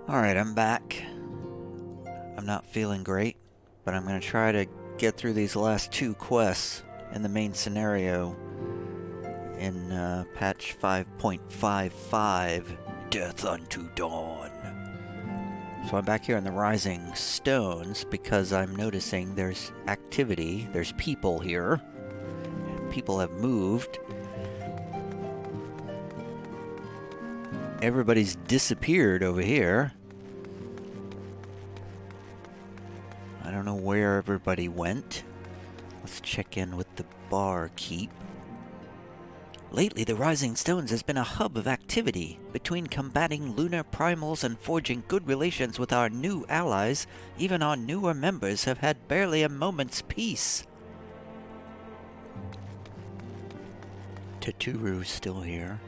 Alright, I'm back. I'm not feeling great, but I'm going to try to get through these last two quests in the main scenario in patch 5.55, Death Unto Dawn. So I'm back here in the Rising Stones because I'm noticing there's activity, there's people here. People have moved. Everybody's disappeared over here. I don't know where everybody went. Let's check in with the barkeep. Lately, the Rising Stones has been a hub of activity. Between combating lunar primals and forging good relations with our new allies, even our newer members have had barely a moment's peace. Taturu's still here.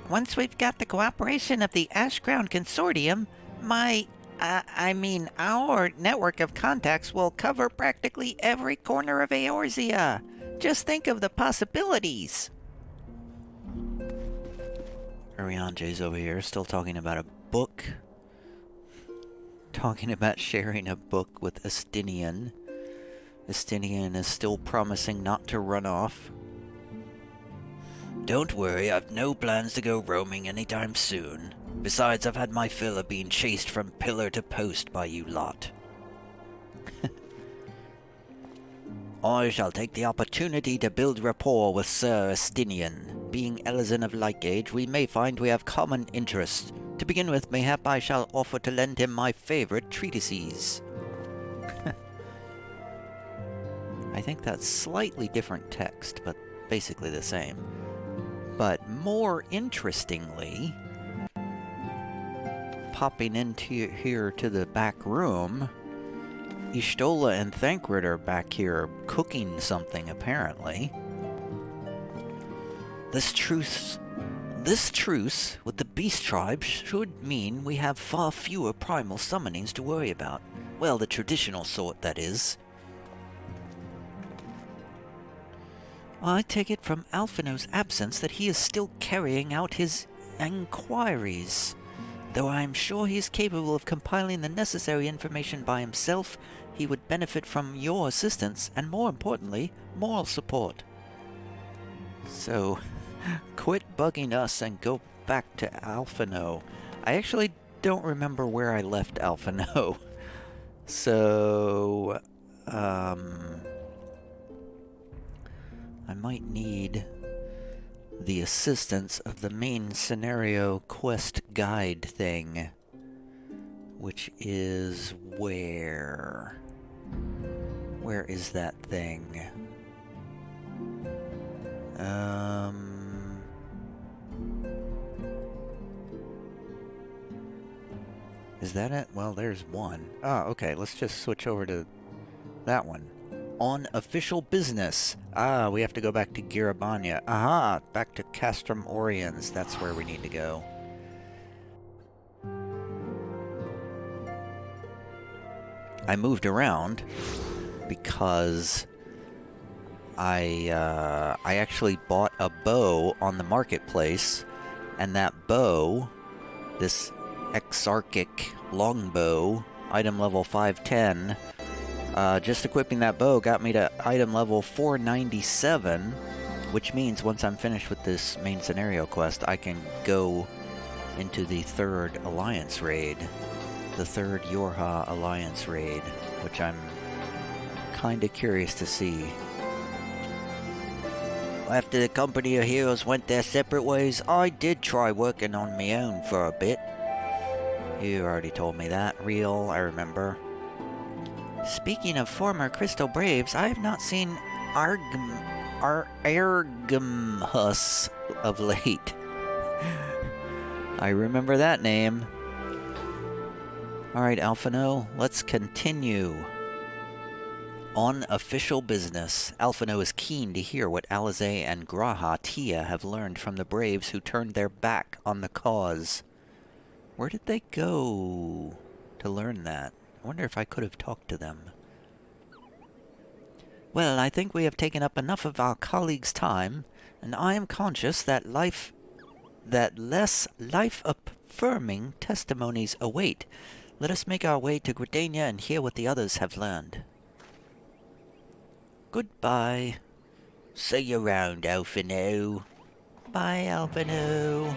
Once we've got the cooperation of the Ashground Consortium, our network of contacts will cover practically every corner of Eorzea. Just think of the possibilities. Arianje's over here, still talking about a book. Talking about sharing a book with Estinian. Estinian is still promising not to run off. Don't worry, I've no plans to go roaming anytime soon. Besides, I've had my fill of being chased from pillar to post by you lot. I shall take the opportunity to build rapport with Sir Estinian. Being Elezen of like age, we may find we have common interests. To begin with, mayhap I shall offer to lend him my favorite treatises. I think that's slightly different text, but basically the same. But more interestingly, popping into here to the back room, Ishtola and Thancred are back here cooking something, apparently. This truce with the beast tribe should mean we have far fewer primal summonings to worry about. Well, the traditional sort, that is. I take it from Alphino's absence that he is still carrying out his inquiries. Though I am sure he is capable of compiling the necessary information by himself, he would benefit from your assistance and, more importantly, moral support. So, quit bugging us and go back to Alphino. I actually don't remember where I left Alphino. So, I might need the assistance of the main scenario quest guide thing, which is where? Where is that thing? Is that it? Well, there's one. Oh, okay, let's just switch over to that one. On official business. Ah, we have to go back to Girabanya. Aha! Back to Castrum Oriens. That's where we need to go. I moved around because I actually bought a bow on the marketplace, and that bow, this Exarchic longbow, item level 510, just equipping that bow got me to item level 497, which means once I'm finished with this main scenario quest, I can go into the third Alliance raid. The third Yorha Alliance raid, which I'm kinda curious to see. After the company of heroes went their separate ways, I did try working on my own for a bit. You already told me that. Real, I remember. Speaking of former Crystal Braves, I have not seen Argamhus of late. I remember that name. Alright, Alphino, let's continue. On official business, Alphino is keen to hear what Alize and Graha Tia have learned from the Braves who turned their back on the cause. Where did they go to learn that? I wonder if I could have talked to them. Well, I think we have taken up enough of our colleagues' time, and I am conscious that less life confirming testimonies await. Let us make our way to Gridania and hear what the others have learned. Goodbye. See you around, Alphino. Bye, Alphino.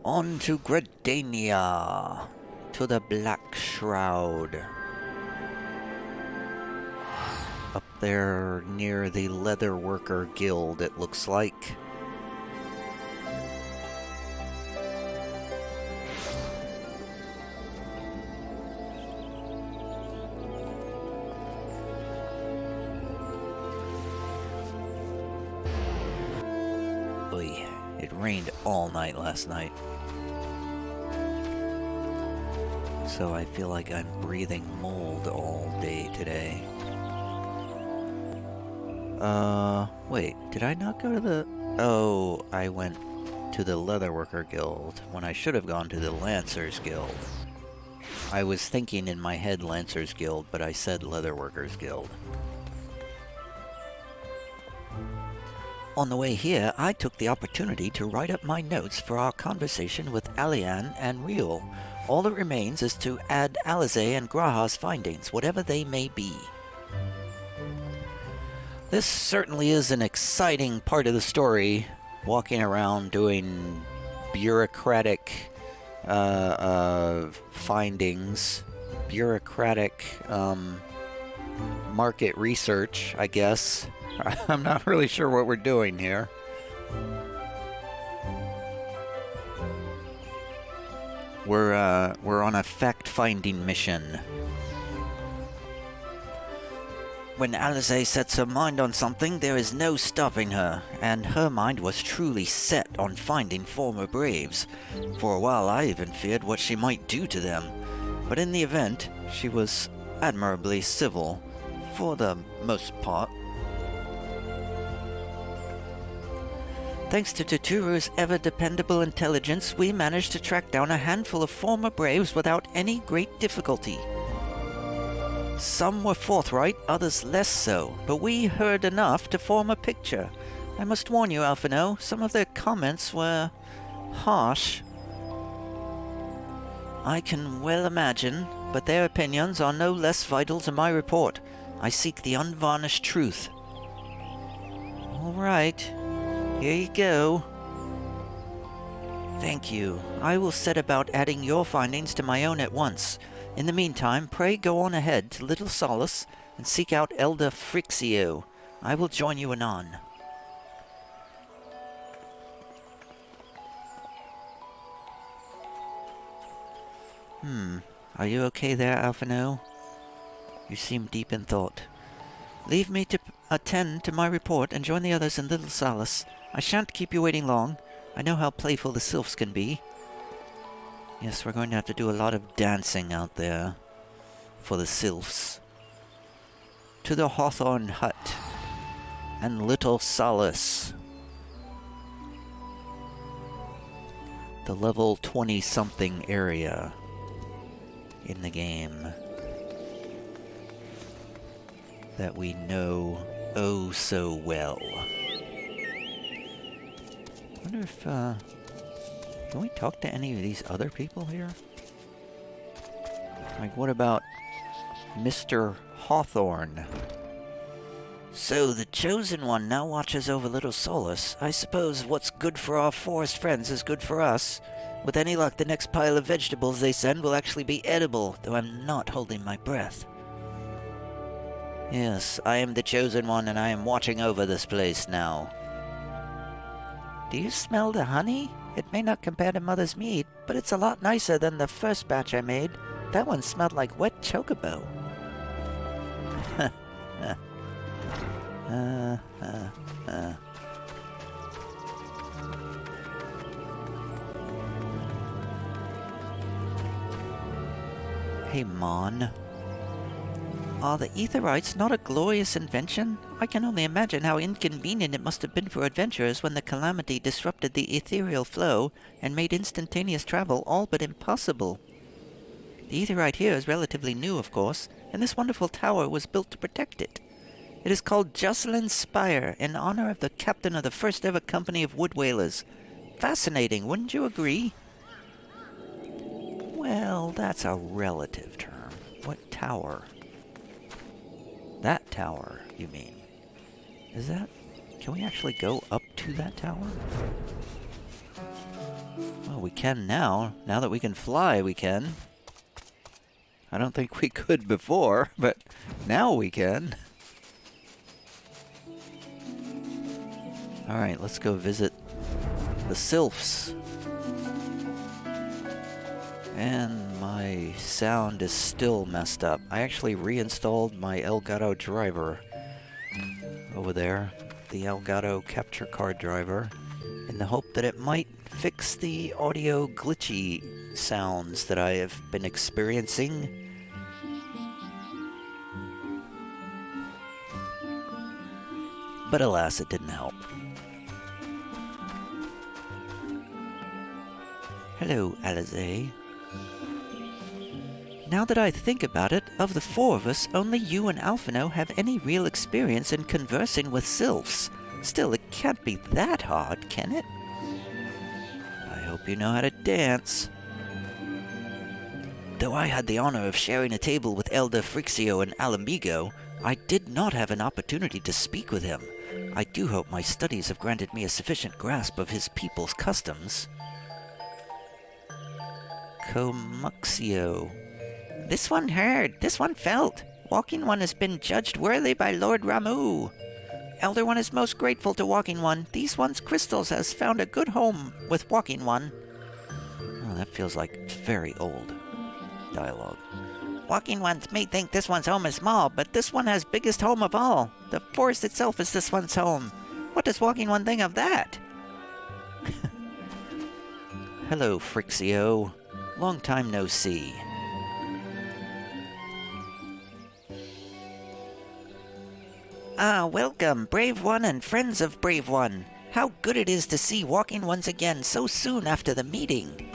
On to Gridania. To the Black Shroud. Up there near the Leatherworker Guild, it looks like. Oy, it rained all night last night. So I feel like I'm breathing mold all day today. Wait, did I not go to the... Oh, I went to the Leatherworker Guild when I should have gone to the Lancers Guild. I was thinking in my head Lancers Guild, but I said Leatherworkers Guild. On the way here, I took the opportunity to write up my notes for our conversation with Alian and Riel. All that remains is to add Alize and Graha's findings, whatever they may be. This certainly is an exciting part of the story, walking around doing bureaucratic findings, bureaucratic market research, I guess. I'm not really sure what we're doing here. We're on a fact-finding mission. When Alize sets her mind on something, there is no stopping her, and her mind was truly set on finding former braves. For a while I even feared what she might do to them, but in the event, she was admirably civil, for the most part. Thanks to Tuturu's ever-dependable intelligence, we managed to track down a handful of former braves without any great difficulty. Some were forthright, others less so, but we heard enough to form a picture. I must warn you, Alphino, some of their comments were harsh. I can well imagine, but their opinions are no less vital to my report. I seek the unvarnished truth. All right, here you go. Thank you. I will set about adding your findings to my own at once. In the meantime, pray go on ahead to Little Solace and seek out Elder Frixio. I will join you anon. Are you okay there, Alphino? You seem deep in thought. Leave me to attend to my report and join the others in Little Solace. I shan't keep you waiting long. I know how playful the sylphs can be. Yes, we're going to have to do a lot of dancing out there for the sylphs. To the Hawthorn Hut and Little Solace. The level 20-something area in the game that we know oh so well. I wonder if, can we talk to any of these other people here? Like, what about Mr. Hawthorne? So, the Chosen One now watches over Little Solace. I suppose what's good for our forest friends is good for us. With any luck, the next pile of vegetables they send will actually be edible, though I'm not holding my breath. Yes, I am the Chosen One, and I am watching over this place now. Do you smell the honey? It may not compare to Mother's meat, but it's a lot nicer than the first batch I made. That one smelled like wet chocobo. Hey, Mon. Are the Aetherites not a glorious invention? I can only imagine how inconvenient it must have been for adventurers when the calamity disrupted the ethereal flow and made instantaneous travel all but impossible. The Aetherite here is relatively new, of course, and this wonderful tower was built to protect it. It is called Jocelyn's Spire, in honor of the captain of the first ever company of wood whalers. Fascinating, wouldn't you agree? Well, that's a relative term. What tower? That tower, you mean? Is that... Can we actually go up to that tower? Well, we can now. Now that we can fly, we can. I don't think we could before, but now we can. Alright, let's go visit the Sylphs. And my sound is still messed up. I actually reinstalled my Elgato driver over there, the Elgato capture card driver, in the hope that it might fix the audio glitchy sounds that I have been experiencing. But alas, it didn't help. Hello, Alizé. Now that I think about it, of the four of us, only you and Alphino have any real experience in conversing with sylphs. Still, it can't be that hard, can it? I hope you know how to dance. Though I had the honor of sharing a table with Elder Frixio and Alamigo, I did not have an opportunity to speak with him. I do hope my studies have granted me a sufficient grasp of his people's customs. Comuxio. This one heard, this one felt. Walking One has been judged worthy by Lord Ramu. Elder One is most grateful to Walking One. These One's crystals has found a good home with Walking One. Oh, that feels like very old dialogue. Walking Ones may think this one's home is small, but this one has biggest home of all. The forest itself is this one's home. What does Walking One think of that? Hello, Frixio. Long time no see. Ah, welcome, Brave One and friends of Brave One. How good it is to see Walking Ones again so soon after the meeting.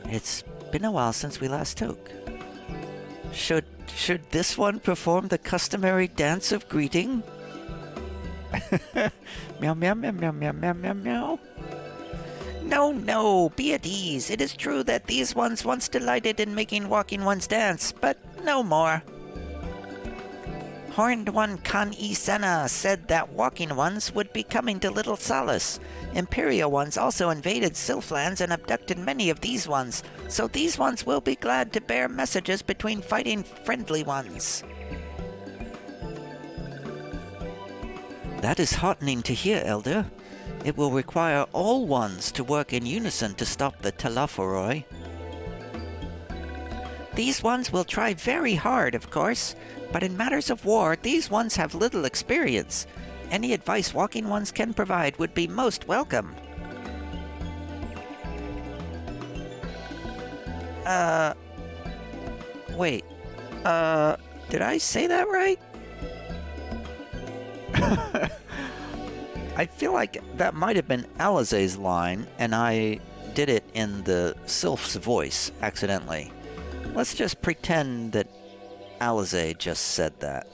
It's been a while since we last spoke. Should this one perform the customary dance of greeting? Meow, meow, meow, meow, meow, meow, meow, meow. No, no, be at ease. It is true that these ones once delighted in making Walking Ones dance, but no more. Horned One Kan-i-Sena said that Walking Ones would be coming to Little Solace. Imperial Ones also invaded Sylphlands and abducted many of these ones, so these ones will be glad to bear messages between fighting friendly ones. That is heartening to hear, Elder. It will require all ones to work in unison to stop the Talaforoi. These ones will try very hard, of course, but in matters of war, these ones have little experience. Any advice Walking Ones can provide would be most welcome. Wait. Did I say that right? I feel like that might have been Alizé's line, and I did it in the Sylph's voice, accidentally. Let's just pretend that Alizé just said that.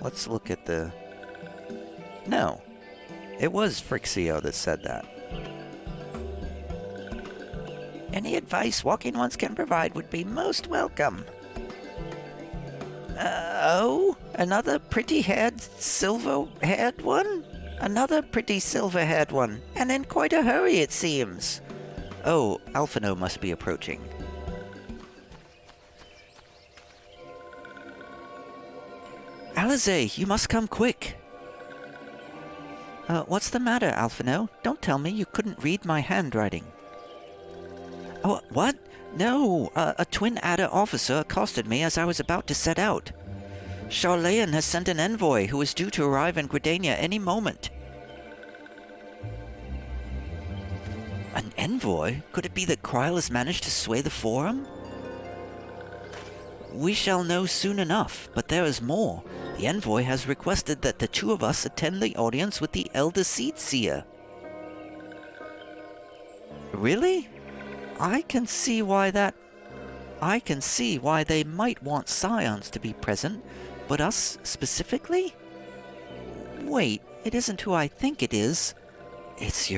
Let's look at the... No. It was Frixio that said that. Any advice Walking Ones can provide would be most welcome. Oh? Another pretty-haired, silver-haired one? Another pretty silver-haired one, and in quite a hurry, it seems. Oh, Alphino must be approaching. Alizé, you must come quick. What's the matter, Alphino? Don't tell me you couldn't read my handwriting. Oh, what? No, a Twin Adder officer accosted me as I was about to set out. Charlayan has sent an envoy who is due to arrive in Gridania any moment. An envoy? Could it be that Kryl has managed to sway the Forum? We shall know soon enough, but there is more. The envoy has requested that the two of us attend the audience with the Elder Seed Seer. Really? I can see why they might want Scions to be present, But us specifically? Wait, it isn't who I think it is. It's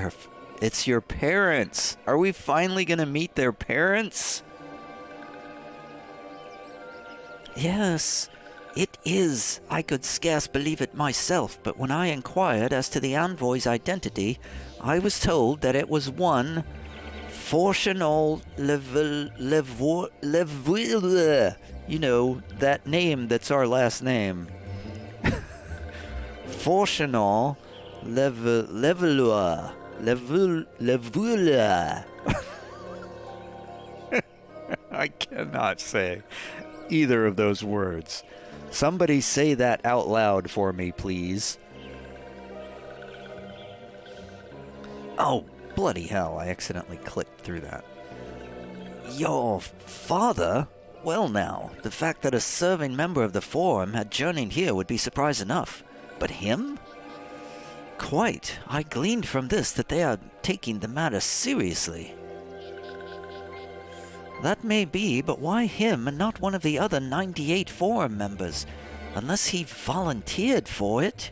your parents. Are we finally gonna meet their parents? Yes, it is. I could scarce believe it myself, but when I inquired as to the envoy's identity, I was told that it was one Fortunal Levuille. You know, that name that's our last name. Fortunal Levuille. I cannot say either of those words. Somebody say that out loud for me, please. Oh, bloody hell, I accidentally clicked through that. Your father? Well now, the fact that a serving member of the Forum had journeyed here would be surprise enough. But him? Quite. I gleaned from this that they are taking the matter seriously. That may be, but why him and not one of the other 98 Forum members? Unless he volunteered for it?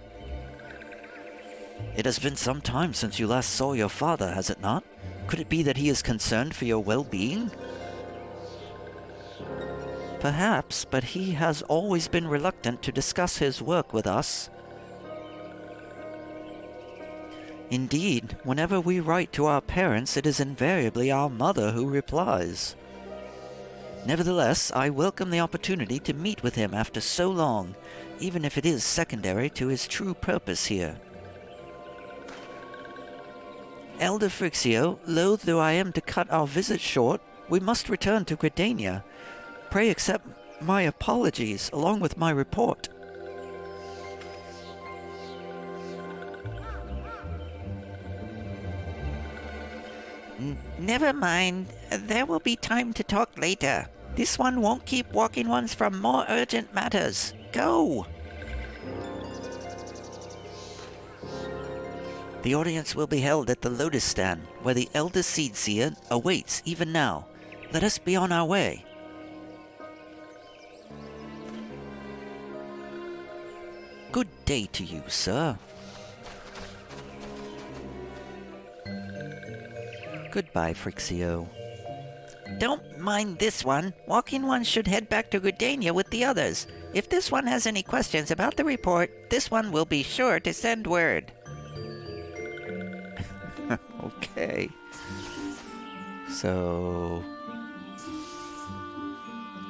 It has been some time since you last saw your father, has it not? Could it be that he is concerned for your well-being? Perhaps, but he has always been reluctant to discuss his work with us. Indeed, whenever we write to our parents, it is invariably our mother who replies. Nevertheless, I welcome the opportunity to meet with him after so long, even if it is secondary to his true purpose here. Elder Frixio, loath though I am to cut our visit short, we must return to Gridania. Pray accept my apologies, along with my report. Never mind. There will be time to talk later. This one won't keep walking ones from more urgent matters. Go! The audience will be held at the Lotus Stand, where the Elder Seedseer awaits even now. Let us be on our way. Good day to you, sir. Goodbye, Frixio. Don't mind this one. Walking ones should head back to Gridania with the others. If this one has any questions about the report, this one will be sure to send word. Okay. So...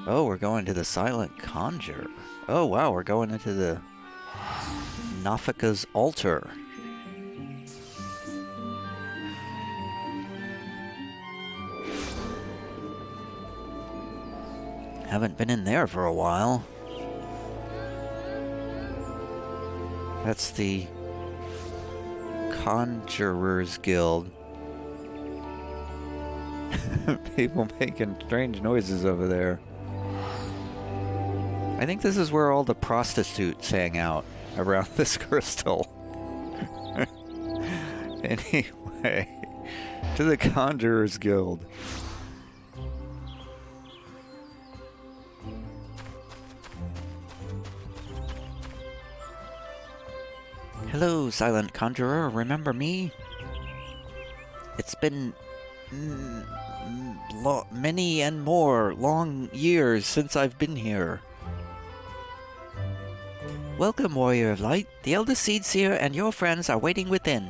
oh, we're going to the Silent Conjure. Oh, wow, we're going into the Nafika's altar. Haven't been in there for a while. That's the Conjurers Guild. People making strange noises over there. I think this is where all the prostitutes hang out, around this crystal. Anyway, to the Conjurers Guild. Hello, Silent Conjurer, remember me? It's been many and more long years since I've been here. Welcome, Warrior of Light. The Elder Seedseer and your friends are waiting within.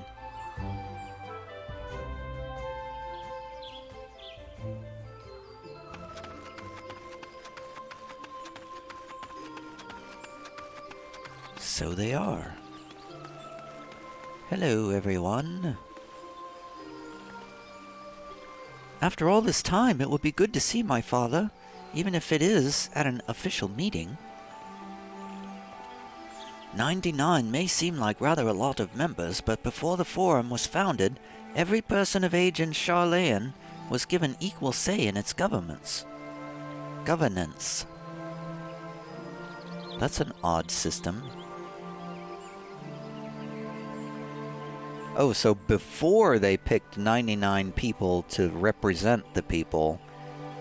So they are. Hello, everyone. After all this time, it would be good to see my father, even if it is at an official meeting. 99 may seem like rather a lot of members, but before the Forum was founded, every person of age in Charlayan was given equal say in its governance. That's an odd system. Oh, so before they picked 99 people to represent the people,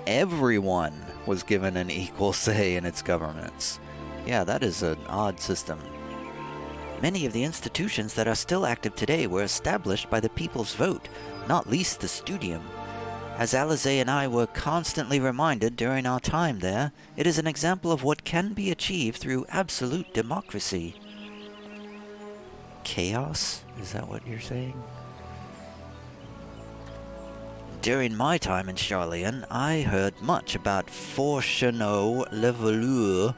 everyone was given an equal say in its governments. Yeah, that is an odd system. Many of the institutions that are still active today were established by the people's vote, not least the Studium. As Alizé and I were constantly reminded during our time there, it is an example of what can be achieved through absolute democracy. Chaos? Is that what you're saying? During my time in Charlian, I heard much about Fortunato Levoleur.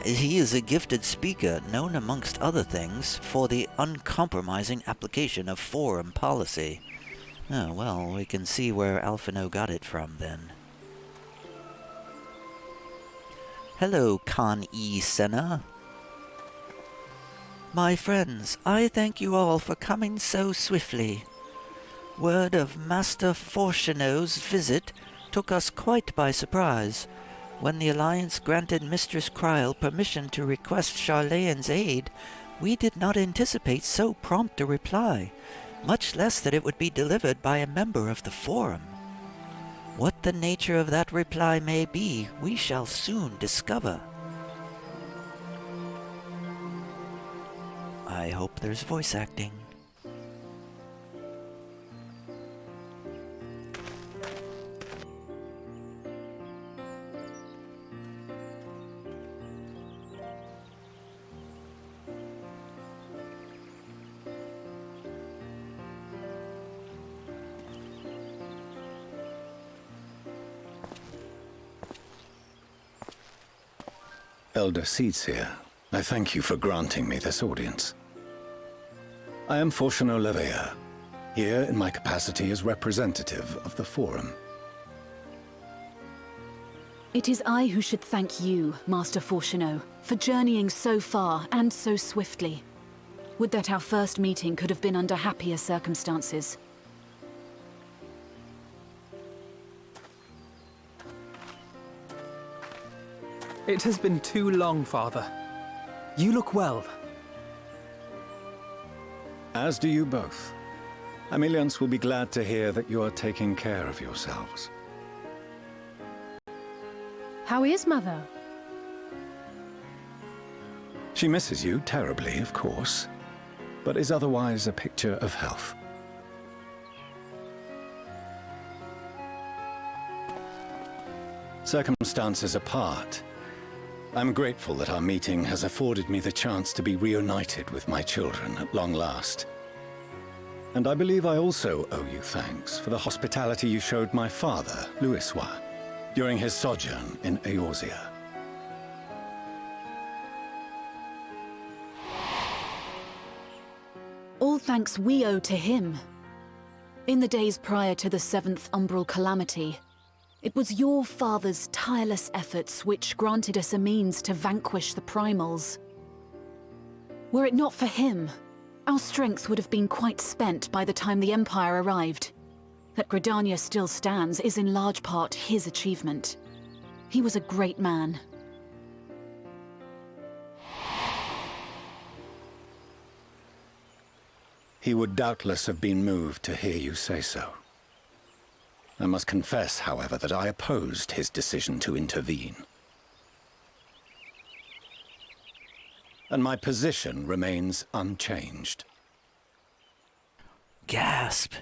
He is a gifted speaker, known amongst other things for the uncompromising application of forum policy. Oh, well, we can see where Alphino got it from, then. Hello, Khan E. Senna. My friends, I thank you all for coming so swiftly. Word of Master Fortuno's visit took us quite by surprise. When the Alliance granted Mistress Kryl permission to request Charlayan's aid, we did not anticipate so prompt a reply, much less that it would be delivered by a member of the Forum. What the nature of that reply may be, we shall soon discover. I hope there's voice acting. Elder Seedseer, I thank you for granting me this audience. I am Fortuno Leveilleur, here in my capacity as representative of the Forum. It is I who should thank you, Master Fortuno, for journeying so far and so swiftly. Would that our first meeting could have been under happier circumstances. It has been too long, Father. You look well. As do you both. Ameliance will be glad to hear that you are taking care of yourselves. How is Mother? She misses you terribly, of course, but is otherwise a picture of health. Circumstances apart, I'm grateful that our meeting has afforded me the chance to be reunited with my children at long last. And I believe I also owe you thanks for the hospitality you showed my father, Louisoix, during his sojourn in Eorzea. All thanks we owe to him. In the days prior to the 7th Umbral Calamity, it was your father's tireless efforts which granted us a means to vanquish the Primals. Were it not for him, our strength would have been quite spent by the time the Empire arrived. That Gridania still stands is in large part his achievement. He was a great man. He would doubtless have been moved to hear you say so. I must confess, however, that I opposed his decision to intervene. And my position remains unchanged. Gasp.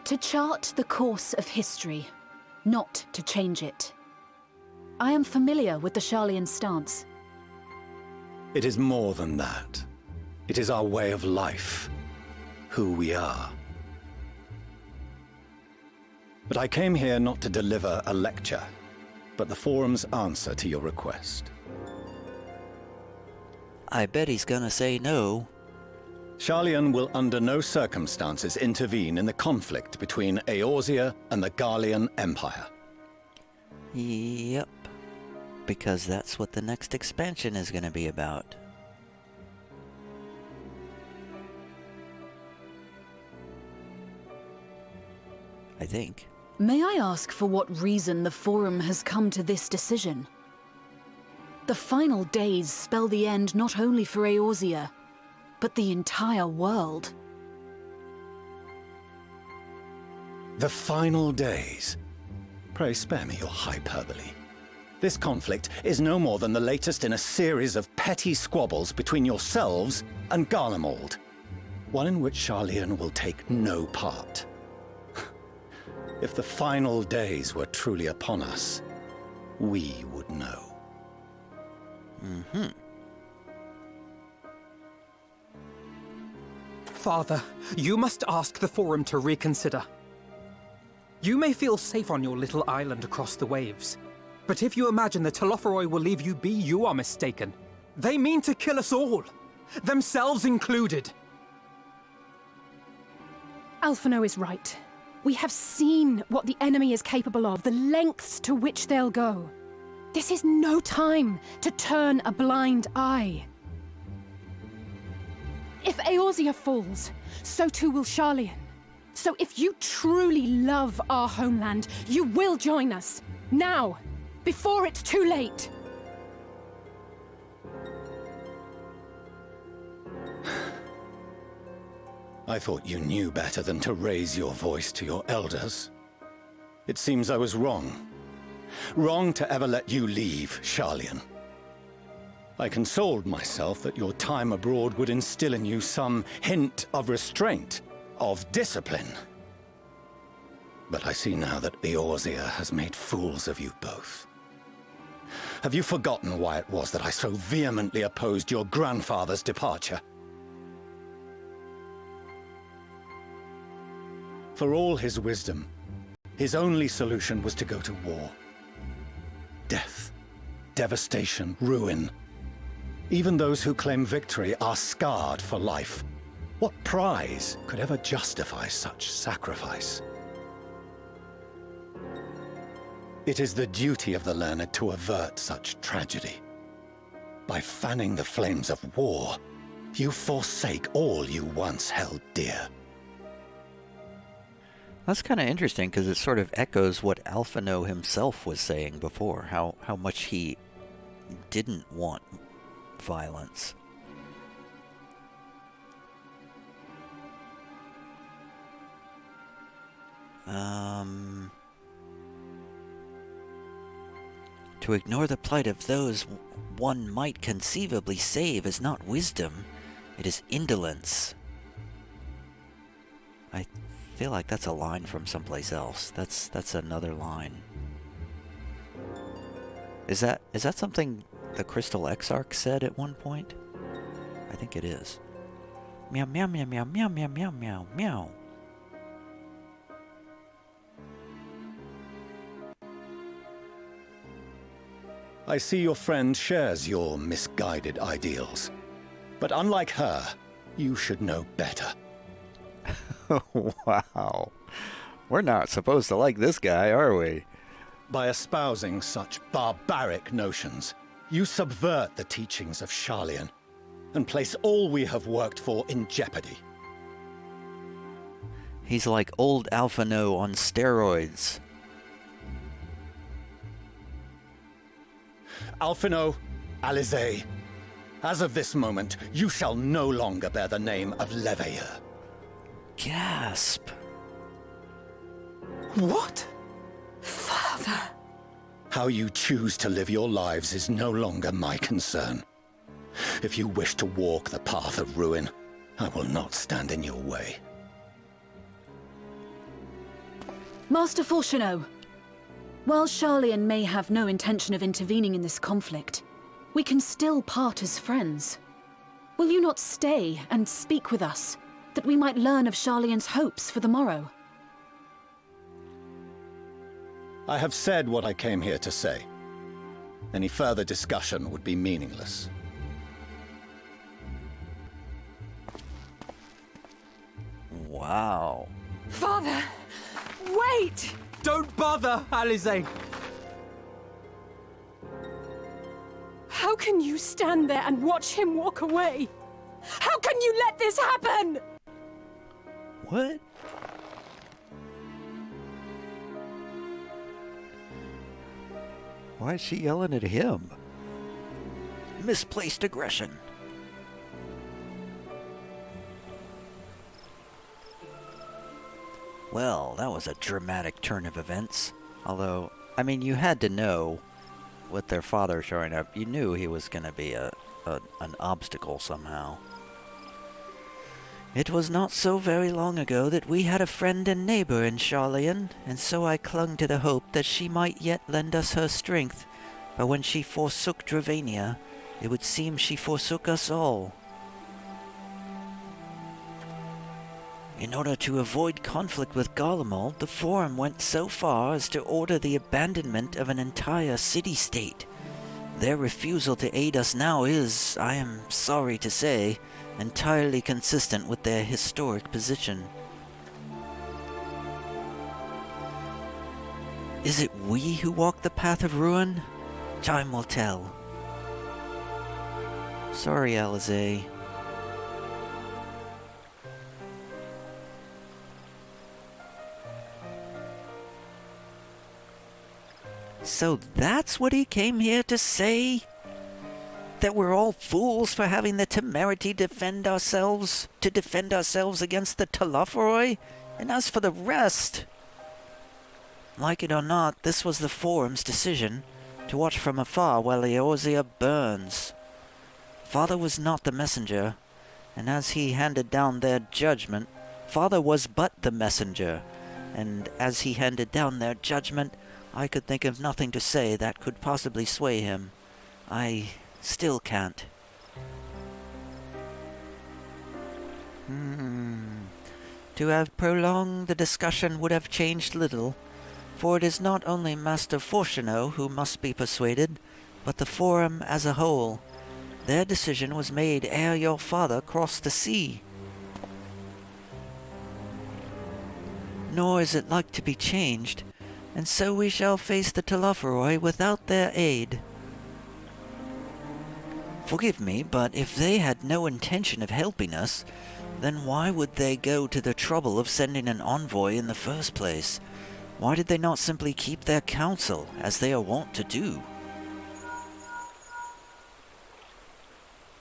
To chart the course of history, not to change it. I am familiar with the Charlian stance. It is more than that. It is our way of life, who we are. But I came here not to deliver a lecture, but the Forum's answer to your request. I bet he's gonna say no. Charlian will under no circumstances intervene in the conflict between Eorzea and the Garlean Empire. Yep. Because that's what the next expansion is gonna be about. I think. May I ask for what reason the Forum has come to this decision? The final days spell the end not only for Eorzea, but the entire world. The final days. Pray spare me your hyperbole. This conflict is no more than the latest in a series of petty squabbles between yourselves and Garlemald. One in which Charlian will take no part. If the final days were truly upon us, we would know. Father, you must ask the Forum to reconsider. You may feel safe on your little island across the waves, but if you imagine the Telophoroi will leave you be, you are mistaken. They mean to kill us all, themselves included. Alphino is right. We have seen what the enemy is capable of, the lengths to which they'll go. This is no time to turn a blind eye. If Eorzea falls, so too will Charlian. So if you truly love our homeland, you will join us. Now, before it's too late. I thought you knew better than to raise your voice to your elders. It seems I was wrong. Wrong to ever let you leave, Charlian. I consoled myself that your time abroad would instill in you some hint of restraint, of discipline. But I see now that Eorzea has made fools of you both. Have you forgotten why it was that I so vehemently opposed your grandfather's departure? For all his wisdom, his only solution was to go to war. Death, devastation, ruin. Even those who claim victory are scarred for life. What prize could ever justify such sacrifice? It is the duty of the learned to avert such tragedy. By fanning the flames of war, you forsake all you once held dear. That's kind of interesting because it sort of echoes what Alphino himself was saying before, how much he didn't want violence. To ignore the plight of those one might conceivably save is not wisdom, it is indolence. I feel like that's a line from someplace else. That's another line. Is that something the Crystal Exarch said at one point? I think it is. Meow meow meow meow meow meow meow meow meow. I see your friend shares your misguided ideals. But unlike her, you should know better. Wow. We're not supposed to like this guy, are we? By espousing such barbaric notions, you subvert the teachings of Charlian and place all we have worked for in jeopardy. He's like old Alphino on steroids. Alphino, Alisaie, as of this moment, you shall no longer bear the name of Leveilleur. Gasp. What? Father! How you choose to live your lives is no longer my concern. If you wish to walk the path of ruin, I will not stand in your way. Master Fourcheneau, while Charlian may have no intention of intervening in this conflict, we can still part as friends. Will you not stay and speak with us, that we might learn of Charlian's hopes for the morrow? I have said what I came here to say. Any further discussion would be meaningless. Wow. Father! Wait! Don't bother, Alisaie! How can you stand there and watch him walk away? How can you let this happen? What? Why is she yelling at him? Misplaced aggression. Well, that was a dramatic turn of events. Although, I mean, you had to know, with their father showing up, you knew he was going to be an obstacle somehow. It was not so very long ago that we had a friend and neighbor in Charlian, and so I clung to the hope that she might yet lend us her strength. But when she forsook Dravania, it would seem she forsook us all. In order to avoid conflict with Garlemald, the Forum went so far as to order the abandonment of an entire city-state. Their refusal to aid us now is, I am sorry to say, entirely consistent with their historic position. Is it we who walk the path of ruin? Time will tell. Sorry, Alizé. So that's what he came here to say? That we're all fools for having the temerity to defend ourselves against the Telophoroi? And as for the rest... Like it or not, this was the Forum's decision, to watch from afar while Eorzea burns. Father was not the messenger, and as he handed down their judgment, Father was but the messenger, and as he handed down their judgment, I could think of nothing to say that could possibly sway him. I still can't. To have prolonged the discussion would have changed little, for it is not only Master Fortuno who must be persuaded, but the Forum as a whole. Their decision was made ere your father crossed the sea. Nor is it like to be changed, and so we shall face the Telophoroi without their aid. Forgive me, but if they had no intention of helping us, then why would they go to the trouble of sending an envoy in the first place? Why did they not simply keep their counsel, as they are wont to do?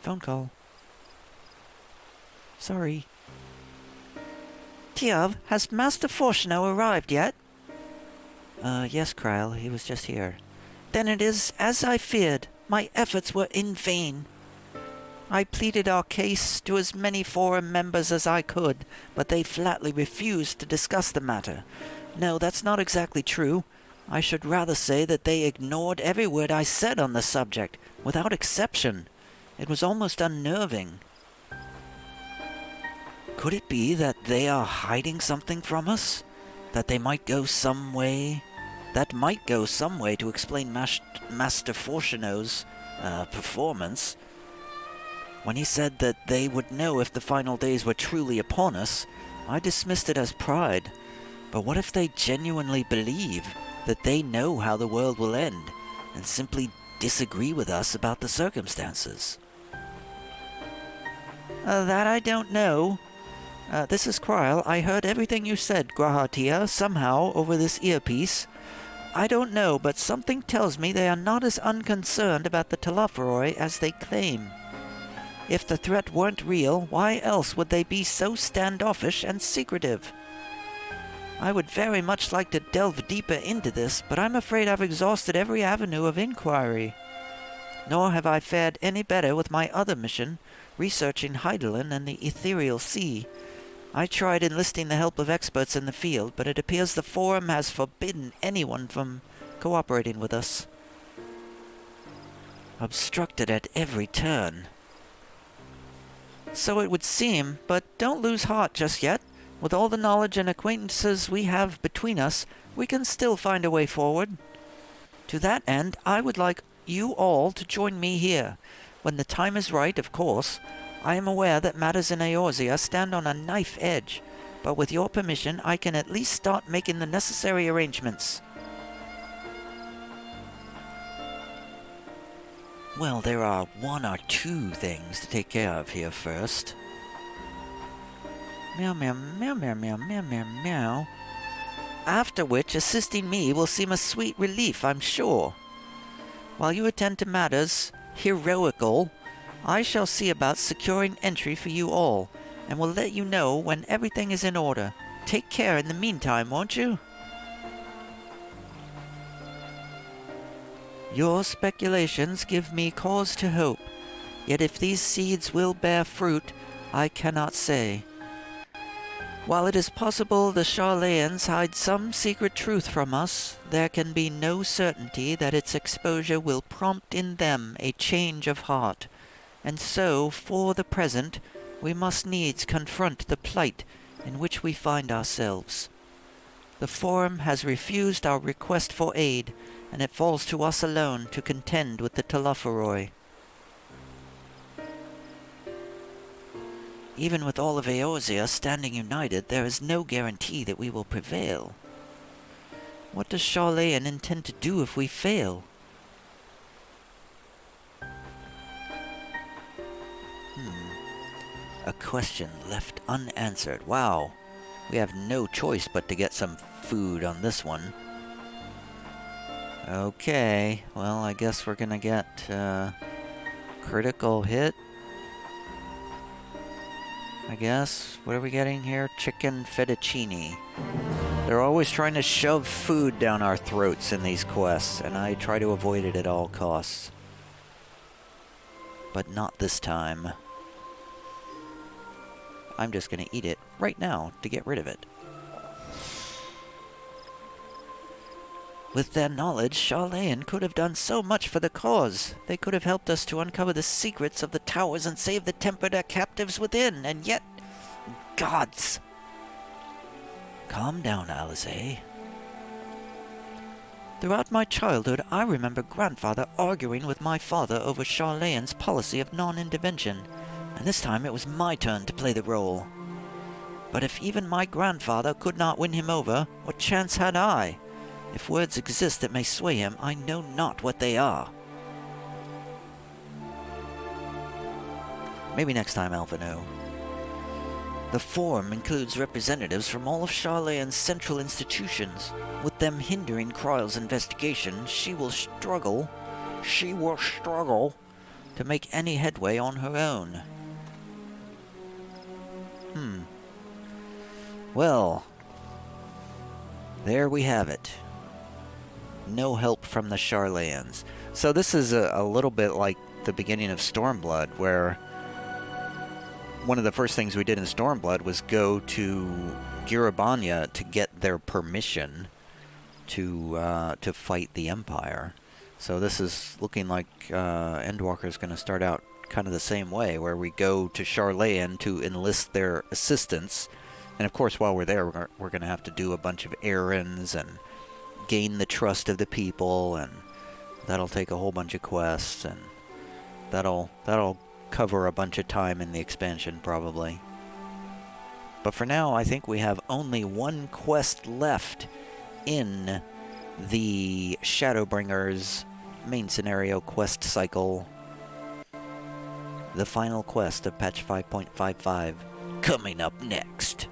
Phone call. Sorry. Tiav, has Master Fortuno arrived yet? Yes, Kryle, he was just here. Then it is as I feared. My efforts were in vain. I pleaded our case to as many Forum members as I could, but they flatly refused to discuss the matter. No, that's not exactly true. I should rather say that they ignored every word I said on the subject, without exception. It was almost unnerving. Could it be that they are hiding something from us? That they might go some way? That might go some way to explain Master Fortuno's performance. When he said that they would know if the final days were truly upon us, I dismissed it as pride. But what if they genuinely believe that they know how the world will end, and simply disagree with us about the circumstances? That I don't know. This is Kryle. I heard everything you said, Grahatia, somehow over this earpiece. I don't know, but something tells me they are not as unconcerned about the Telophoroi as they claim. If the threat weren't real, why else would they be so standoffish and secretive? I would very much like to delve deeper into this, but I'm afraid I've exhausted every avenue of inquiry. Nor have I fared any better with my other mission, researching Hydaelyn and the Ethereal Sea. I tried enlisting the help of experts in the field, but it appears the Forum has forbidden anyone from cooperating with us. Obstructed at every turn. So it would seem, but don't lose heart just yet. With all the knowledge and acquaintances we have between us, we can still find a way forward. To that end, I would like you all to join me here. When the time is right, of course. I am aware that matters in Eorzea stand on a knife edge, but with your permission, I can at least start making the necessary arrangements. Well, there are one or two things to take care of here first. Meow, meow, meow, meow, meow, meow, meow, meow. After which, assisting me will seem a sweet relief, I'm sure. While you attend to matters heroical, I shall see about securing entry for you all, and will let you know when everything is in order. take care in the meantime, won't you? Your speculations give me cause to hope, yet if these seeds will bear fruit, I cannot say. While it is possible the Charlayans hide some secret truth from us, there can be no certainty that its exposure will prompt in them a change of heart, and so, for the present, we must needs confront the plight in which we find ourselves. The Forum has refused our request for aid, and it falls to us alone to contend with the Telophoroi. Even with all of Eorzea standing united, there is no guarantee that we will prevail. What does Charlayan intend to do if we fail? A question left unanswered. Wow. We have no choice but to get some food on this one. Okay. Well, I guess we're gonna get critical hit. I guess. What are we getting here? Chicken fettuccine. They're always trying to shove food down our throats in these quests, and I try to avoid it at all costs. But not this time. I'm just going to eat it right now to get rid of it. With their knowledge, Charlayan could have done so much for the cause. They could have helped us to uncover the secrets of the towers and save the Templar captives within, and yet... Gods! Calm down, Alisaie. Throughout my childhood, I remember grandfather arguing with my father over Charlayan's policy of non-intervention, and this time it was my turn to play the role. But if even my grandfather could not win him over, what chance had I? If words exist that may sway him, I know not what they are. Maybe next time, Alphino. The Forum includes representatives from all of Charlayan's central institutions. With them hindering Kryle's investigation, she will struggle to make any headway on her own. Well, there we have it. No help from the Charlayans. So this is a little bit like the beginning of Stormblood, where one of the first things we did in Stormblood was go to Girabanya to get their permission to fight the Empire. So this is looking like Endwalker is going to start out kind of the same way, where we go to Charlayan to enlist their assistance. And of course, while we're there, we're going to have to do a bunch of errands and gain the trust of the people, and that'll take a whole bunch of quests, and that'll cover a bunch of time in the expansion, probably. But for now, I think we have only one quest left in the Shadowbringers main scenario quest cycle. The final quest of patch 5.55, coming up next.